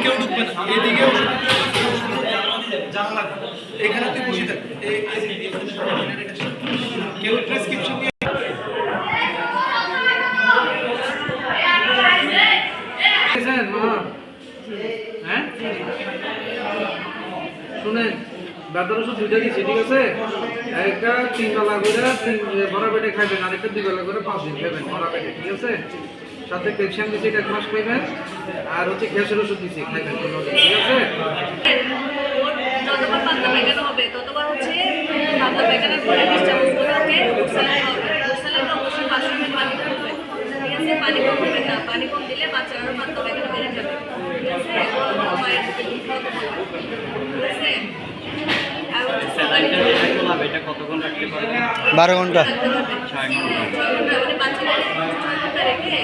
কেউ ঢুকবে না, এদিকেও জানালা এখানে তুই বসে থাক, কেউ প্রেসক্রিপশন নিয়ে হ্যাঁ শুনেন ব্যথার ওষুধ দুইটা দিচ্ছি, ঠিক আছে? একটা 3 বেলা করে ভরা পেটে খাইবেন, আরেকটা 2 বেলা করে 5 দিন খাইবেন ভরা পেটে, ঠিক আছে? সাথে ক্যালসিয়াম দিচ্ছি, 1 মাস খাইবেন, আর হচ্ছে গ্যাসের ওষুধ দিচ্ছি খাইবেন, ঠিক আছে? যতবার পাতলা পায়খানা হবে ততবার হচ্ছে পাতলা পায়খানার পরে 20 চামচ করে ওকে ওক্সালাইন হবে। ওক্সালাইন অবশ্যই 500 ml পানি হবে, ঠিক আছে? পানি কম দেবে না, পানি কম দিলে বাচ্চার আরও পাতলা পায়খানা বেড়ে যাবে, ঠিক আছে? মায়ের দিকে দুধ খাওয়াতে হবে, ঠিক আছে? আর হচ্ছে এটা কতক্ষণ রাখতে পারবে? 12 ঘন্টা। 6 ঘন্টা মানে বাচ্চাকে 6 ঘন্টা রেখে